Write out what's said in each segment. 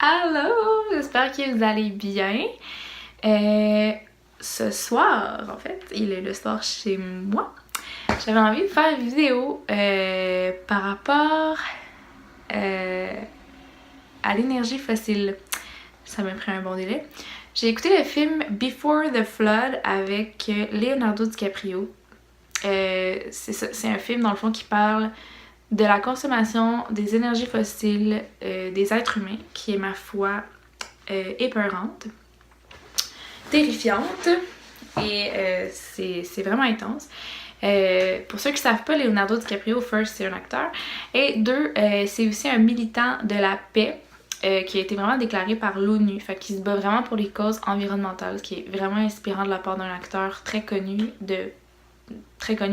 Allô! J'espère que vous allez bien. Ce soir, en fait, il est le soir chez moi. J'avais envie de faire une vidéo par rapport à l'énergie fossile. Ça m'a pris un bon délai. J'ai écouté le film Before the Flood avec Leonardo DiCaprio. C'est un film dans le fond qui parle de la consommation des énergies fossiles des êtres humains, qui est ma foi épeurante, terrifiante, et c'est vraiment intense. Pour ceux qui ne savent pas, Leonardo DiCaprio, first, c'est un acteur, et deux, c'est aussi un militant de la paix qui a été vraiment déclaré par l'ONU, fait qu'il se bat vraiment pour les causes environnementales, ce qui est vraiment inspirant de la part d'un acteur très connu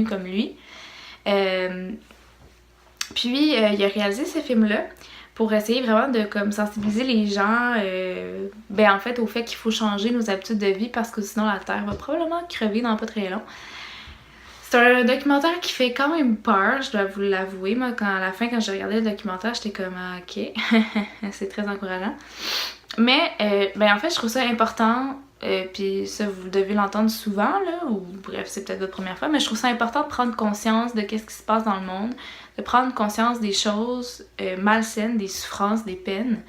comme lui. Puis il a réalisé ce film-là pour essayer vraiment de comme sensibiliser les gens en fait au fait qu'il faut changer nos habitudes de vie parce que sinon la Terre va probablement crever dans pas très long. C'est un documentaire qui fait quand même peur, je dois vous l'avouer. Moi, à la fin, quand j'ai regardé le documentaire, j'étais comme ok, c'est très encourageant. Mais en fait, je trouve ça important, puis ça, vous devez l'entendre souvent, là, ou bref, c'est peut-être votre première fois, mais je trouve ça important de prendre conscience de qu'est-ce qui se passe dans le monde, de prendre conscience des choses malsaines, des souffrances, des peines,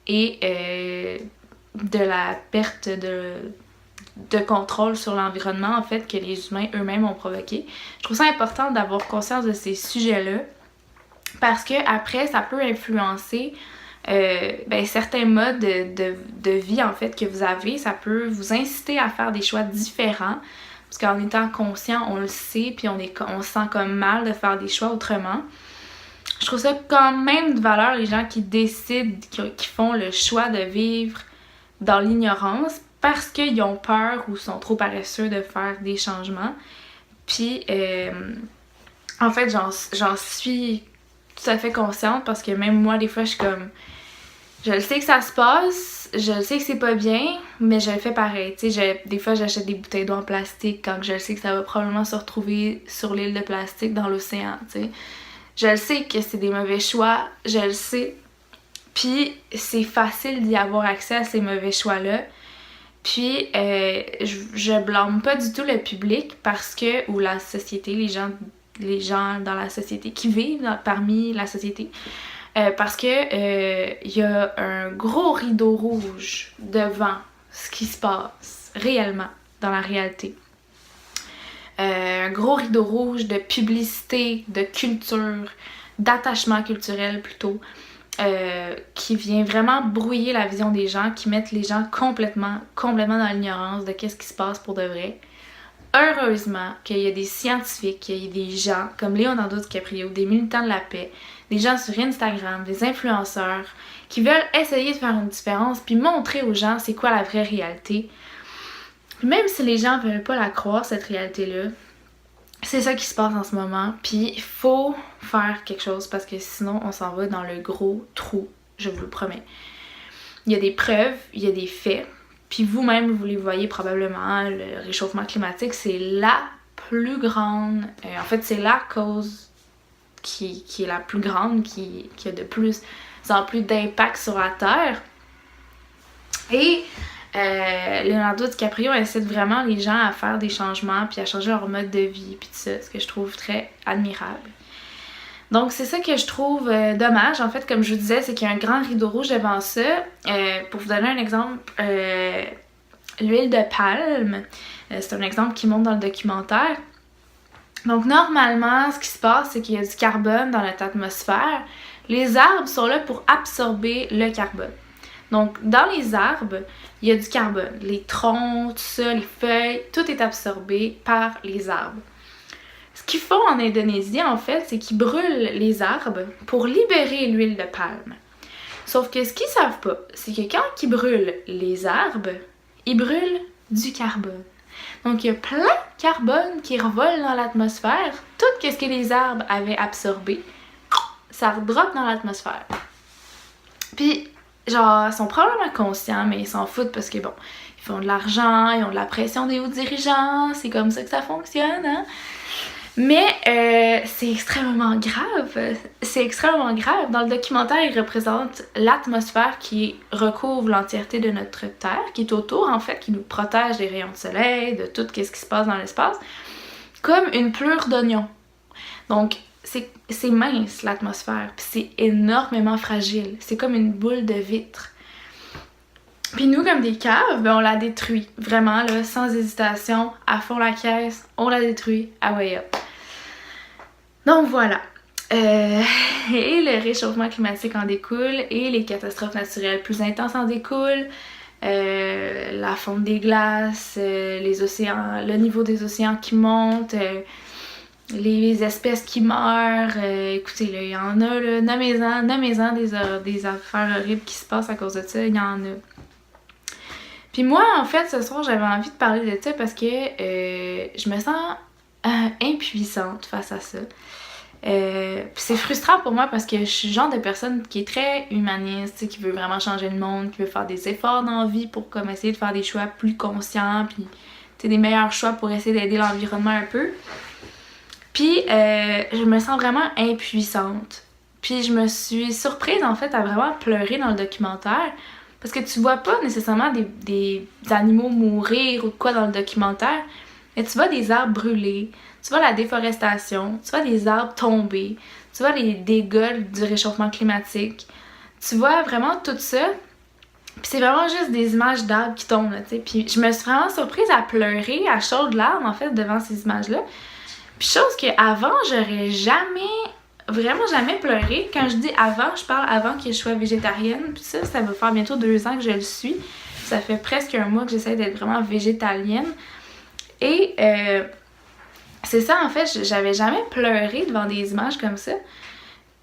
et de la perte de contrôle sur l'environnement, en fait, que les humains eux-mêmes ont provoqué. Je trouve ça important d'avoir conscience de ces sujets-là, parce que après, ça peut influencer certains modes de vie, en fait, que vous avez. Ça peut vous inciter à faire des choix différents, parce qu'en étant conscient, on le sait, puis on se sent comme mal de faire des choix autrement. Je trouve ça quand même de valeur, les gens qui décident, qui font le choix de vivre dans l'ignorance parce qu'ils ont peur ou sont trop paresseux de faire des changements. Puis, en fait, j'en suis tout à fait consciente parce que même moi, des fois, je suis comme... Je le sais que ça se passe, je le sais que c'est pas bien, mais je le fais pareil. Tu sais, des fois, j'achète des bouteilles d'eau en plastique quand je le sais que ça va probablement se retrouver sur l'île de plastique dans l'océan, tu sais. Je le sais que c'est des mauvais choix, je le sais. Puis, c'est facile d'y avoir accès à ces mauvais choix-là. Puis, je blâme pas du tout le public parce que, ou la société, les gens dans la société, qui vivent parmi la société, parce que y a un gros rideau rouge devant ce qui se passe réellement dans la réalité. Un gros rideau rouge de publicité, de culture, d'attachement culturel plutôt, qui vient vraiment brouiller la vision des gens, qui mettent les gens complètement dans l'ignorance de qu'est-ce qui se passe pour de vrai. Heureusement qu'il y a des scientifiques, qu'il y a des gens comme Leonardo DiCaprio, des militants de la paix, des gens sur Instagram, des influenceurs qui veulent essayer de faire une différence puis montrer aux gens c'est quoi la vraie réalité. Même si les gens veulent pas la croire, cette réalité-là, c'est ça qui se passe en ce moment, puis il faut faire quelque chose parce que sinon on s'en va dans le gros trou, je vous le promets. Il y a des preuves, il y a des faits, puis vous-même vous les voyez probablement, le réchauffement climatique c'est la plus grande, en fait c'est la cause qui est la plus grande, qui a de plus en plus d'impact sur la Terre. Et Leonardo DiCaprio incite vraiment les gens à faire des changements puis à changer leur mode de vie puis tout ça, ce que je trouve très admirable. Donc c'est ça que je trouve dommage, en fait, comme je vous disais, c'est qu'il y a un grand rideau rouge devant ça. Pour vous donner un exemple, l'huile de palme, c'est un exemple qui montre dans le documentaire. Donc normalement, ce qui se passe, c'est qu'il y a du carbone dans notre atmosphère. Les arbres sont là pour absorber le carbone. Donc, dans les arbres, il y a du carbone. Les troncs, tout ça, les feuilles, tout est absorbé par les arbres. Ce qu'ils font en Indonésie, en fait, c'est qu'ils brûlent les arbres pour libérer l'huile de palme. Sauf que ce qu'ils savent pas, c'est que quand ils brûlent les arbres, ils brûlent du carbone. Donc, il y a plein de carbone qui revole dans l'atmosphère. Tout ce que les arbres avaient absorbé, ça redroppe dans l'atmosphère. Puis, genre, ils sont probablement conscients, mais ils s'en foutent parce que, bon, ils font de l'argent, ils ont de la pression des hauts dirigeants, c'est comme ça que ça fonctionne, hein? Mais c'est extrêmement grave. C'est extrêmement grave. Dans le documentaire, il représente l'atmosphère qui recouvre l'entièreté de notre Terre, qui est autour, en fait, qui nous protège des rayons de soleil, de tout ce qui se passe dans l'espace, comme une pleure d'oignon. Donc, c'est mince, l'atmosphère, puis c'est énormément fragile. C'est comme une boule de vitre. Puis nous, comme des caves, ben on la détruit. Vraiment, là, sans hésitation, à fond la caisse, on la détruit, ah ouais, hop. Donc voilà. Et le réchauffement climatique en découle, et les catastrophes naturelles plus intenses en découlent. La fonte des glaces, les océans, le niveau des océans qui monte, les espèces qui meurent. Écoutez, là, il y en a, là, nommez-en des affaires horribles qui se passent à cause de ça, il y en a. Puis moi, en fait, ce soir, j'avais envie de parler de ça parce que je me sens impuissante face à ça. Puis c'est frustrant pour moi parce que je suis le genre de personne qui est très humaniste, qui veut vraiment changer le monde, qui veut faire des efforts dans la vie pour comme essayer de faire des choix plus conscients, puis des meilleurs choix pour essayer d'aider l'environnement un peu. Puis je me sens vraiment impuissante. Puis je me suis surprise en fait à vraiment pleurer dans le documentaire. Parce que tu vois pas nécessairement des animaux mourir ou de quoi dans le documentaire, mais tu vois des arbres brûlés, tu vois la déforestation, tu vois des arbres tomber, tu vois les dégâts du réchauffement climatique, tu vois vraiment tout ça. Puis c'est vraiment juste des images d'arbres qui tombent, là, tu sais. Puis je me suis vraiment surprise à pleurer à chaudes larmes, en fait, devant ces images-là. Puis chose qu'avant, j'aurais vraiment jamais pleuré. Quand je dis avant, je parle avant que je sois végétarienne. Puis ça va faire bientôt 2 ans que je le suis. Ça fait presque un mois que j'essaie d'être vraiment végétalienne. Et c'est ça, en fait, j'avais jamais pleuré devant des images comme ça.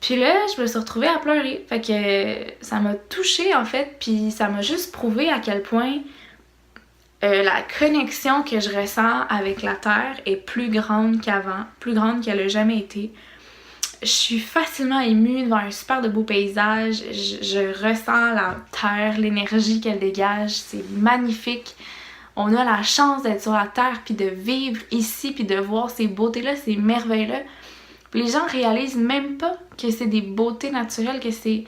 Puis là, je me suis retrouvée à pleurer. Fait que ça m'a touchée, en fait. Puis ça m'a juste prouvé à quel point la connexion que je ressens avec la Terre est plus grande qu'avant. Plus grande qu'elle a jamais été. Je suis facilement émue devant un super de beau paysage. Je ressens la terre, l'énergie qu'elle dégage. C'est magnifique. On a la chance d'être sur la terre, puis de vivre ici, puis de voir ces beautés-là, ces merveilles-là. Puis les gens réalisent même pas que c'est des beautés naturelles, qu'il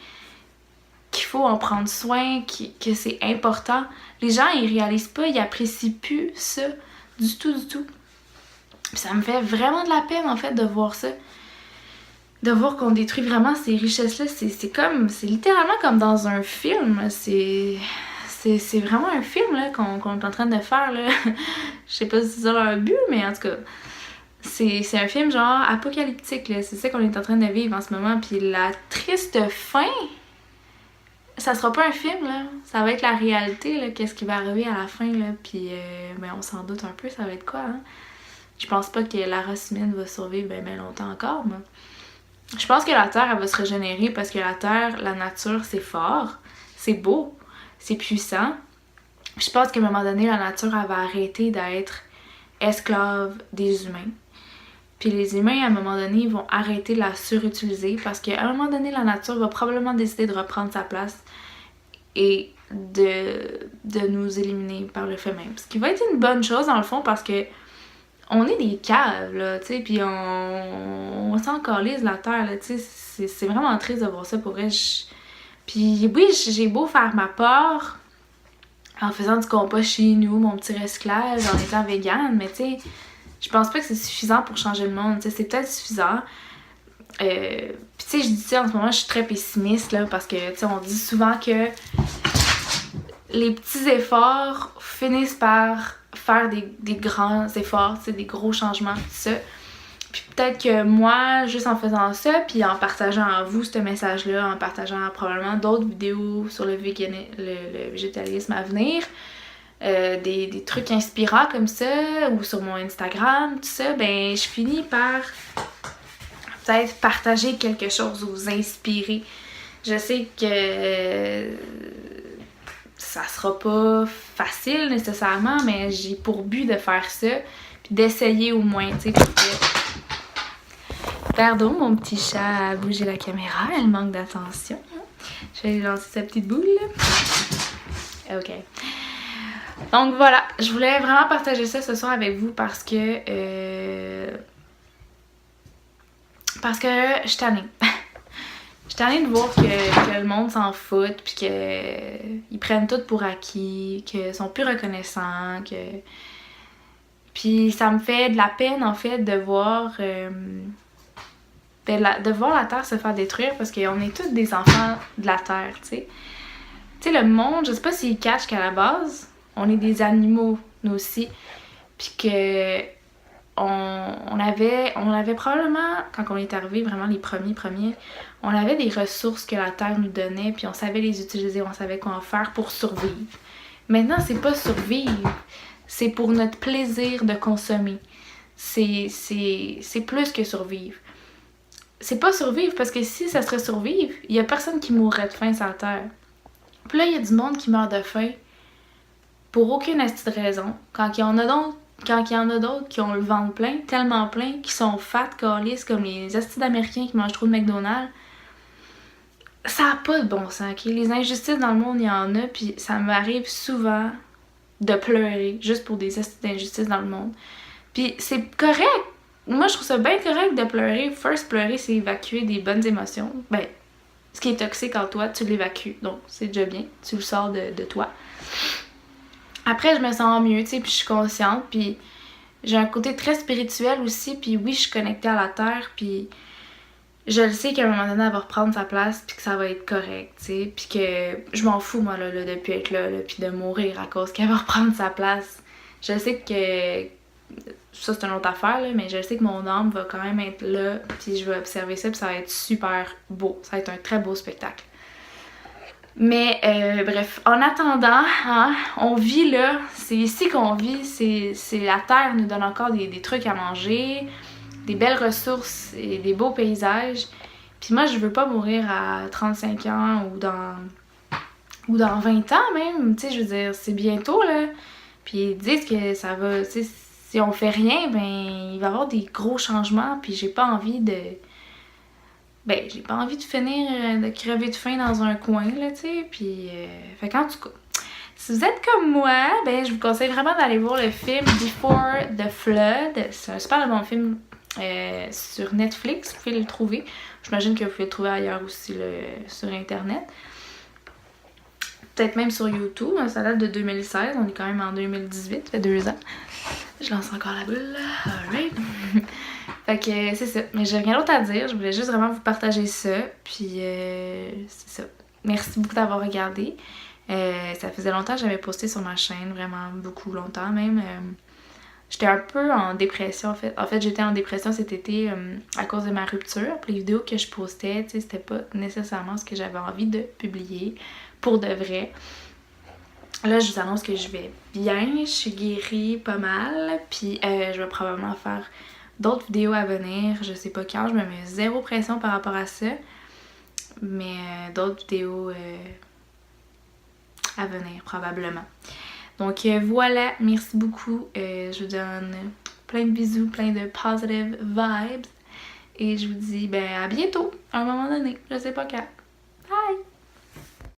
faut en prendre soin, que c'est important. Les gens, ils réalisent pas, ils apprécient plus ça du tout. Puis ça me fait vraiment de la peine, en fait, de voir ça. De voir qu'on détruit vraiment ces richesses-là, c'est littéralement comme dans un film. C'est vraiment un film là, qu'on est en train de faire. Là. Je sais pas si c'est ça leur but, mais en tout cas, c'est un film genre apocalyptique. Là. C'est ça qu'on est en train de vivre en ce moment. Puis la triste fin, ça sera pas un film, là. Ça va être la réalité, là, qu'est-ce qui va arriver à la fin. Là. Puis ben, on s'en doute un peu, ça va être quoi. Hein? Je pense pas que la race humaine va survivre bien longtemps encore, moi. Je pense que la Terre, elle va se régénérer parce que la Terre, la nature, c'est fort, c'est beau, c'est puissant. Je pense qu'à un moment donné, la nature, elle va arrêter d'être esclave des humains. Puis les humains, à un moment donné, ils vont arrêter de la surutiliser parce qu'à un moment donné, la nature va probablement décider de reprendre sa place et de nous éliminer par le fait même. Ce qui va être une bonne chose, dans le fond, parce que on est des caves, là, tu sais, puis on s'en calise la terre, là, tu sais, c'est vraiment triste de voir ça pour vrai. Puis oui, j'ai beau faire ma part en faisant du compost chez nous, mon petit recyclage, en étant végane, mais tu sais, je pense pas que c'est suffisant pour changer le monde, tu sais, c'est peut-être suffisant. Puis tu sais, je dis ça en ce moment, je suis très pessimiste, là, parce que, tu sais, on dit souvent que les petits efforts finissent par faire des grands efforts, des gros changements, tout ça. Puis peut-être que moi, juste en faisant ça, puis en partageant à vous ce message-là, en partageant probablement d'autres vidéos sur le végétalisme à venir, des trucs inspirants comme ça, ou sur mon Instagram, tout ça, ben je finis par peut-être partager quelque chose ou vous inspirer. Je sais que ça sera pas facile nécessairement, mais j'ai pour but de faire ça, puis d'essayer au moins, tu sais, parce que... Pardon, mon petit chat a bougé la caméra, elle manque d'attention. Je vais lui lancer sa petite boule. Ok. Donc voilà, je voulais vraiment partager ça ce soir avec vous parce que Parce que je suis tannée. Je suis tannée de voir que le monde s'en fout, puis qu'ils prennent tout pour acquis, qu'ils sont plus reconnaissants, que... Puis ça me fait de la peine, en fait, de voir... de voir la Terre se faire détruire, parce qu'on est tous des enfants de la Terre, tu sais. Tu sais, le monde, je sais pas s'ils catchent qu'à la base, on est des animaux, nous aussi. Puis que... On avait probablement, quand on est arrivé, vraiment les premiers, on avait des ressources que la Terre nous donnait, puis on savait les utiliser, on savait quoi en faire pour survivre. Maintenant, c'est pas survivre, c'est pour notre plaisir de consommer. C'est plus que survivre. C'est pas survivre, parce que si ça serait survivre, il y a personne qui mourrait de faim sur la Terre. Puis là, il y a du monde qui meurt de faim pour aucune astuce de raison, quand il y en a d'autres qui ont le ventre plein, tellement plein, qui sont fat, calices, comme les astuces d'Américains qui mangent trop de McDonald's, ça n'a pas de bon sens, ok? Les injustices dans le monde, il y en a, puis ça m'arrive souvent de pleurer juste pour des astuces d'injustice dans le monde. Puis c'est correct. Moi, je trouve ça bien correct de pleurer. First, pleurer, c'est évacuer des bonnes émotions. Ben, ce qui est toxique en toi, tu l'évacues. Donc, c'est déjà bien. Tu le sors de toi. Après, je me sens mieux, tu sais, puis je suis consciente, puis j'ai un côté très spirituel aussi, puis oui, je suis connectée à la Terre, puis je le sais qu'à un moment donné, elle va reprendre sa place, puis que ça va être correct, tu sais, puis que je m'en fous, moi, là de plus être là, puis de mourir à cause qu'elle va reprendre sa place. Je sais que ça, c'est une autre affaire, là, mais je sais que mon âme va quand même être là, puis je vais observer ça, puis ça va être super beau. Ça va être un très beau spectacle. Mais bref, en attendant, hein, on vit là, c'est ici qu'on vit, c'est la Terre nous donne encore des trucs à manger, des belles ressources et des beaux paysages. Puis moi, je veux pas mourir à 35 ans ou dans 20 ans même, tu sais, je veux dire, c'est bientôt là. Puis ils disent que ça va, tu sais, si on fait rien, ben il va y avoir des gros changements, puis j'ai pas envie de... Ben, j'ai pas envie de finir de crever de faim dans un coin, là, tu sais, puis... fait qu'en tout cas, si vous êtes comme moi, ben, je vous conseille vraiment d'aller voir le film Before the Flood. C'est un super bon film sur Netflix, vous pouvez le trouver. J'imagine que vous pouvez le trouver ailleurs aussi, sur Internet. Peut-être même sur YouTube, ça date de 2016, on est quand même en 2018, ça fait 2 ans. Je lance encore la boule, alright. Fait que c'est ça, mais j'ai rien d'autre à dire, je voulais juste vraiment vous partager ça, puis c'est ça. Merci beaucoup d'avoir regardé. Ça faisait longtemps que j'avais posté sur ma chaîne, vraiment beaucoup longtemps même. J'étais un peu en dépression en fait. En fait, j'étais en dépression cet été à cause de ma rupture. Puis les vidéos que je postais, tu sais, c'était pas nécessairement ce que j'avais envie de publier pour de vrai. Là, je vous annonce que je vais bien, je suis guérie pas mal, puis je vais probablement faire d'autres vidéos à venir, je sais pas quand, je me mets zéro pression par rapport à ça, mais d'autres vidéos à venir probablement. Donc voilà, merci beaucoup, je vous donne plein de bisous, plein de positive vibes, et je vous dis ben à bientôt, à un moment donné, je sais pas quand. Bye!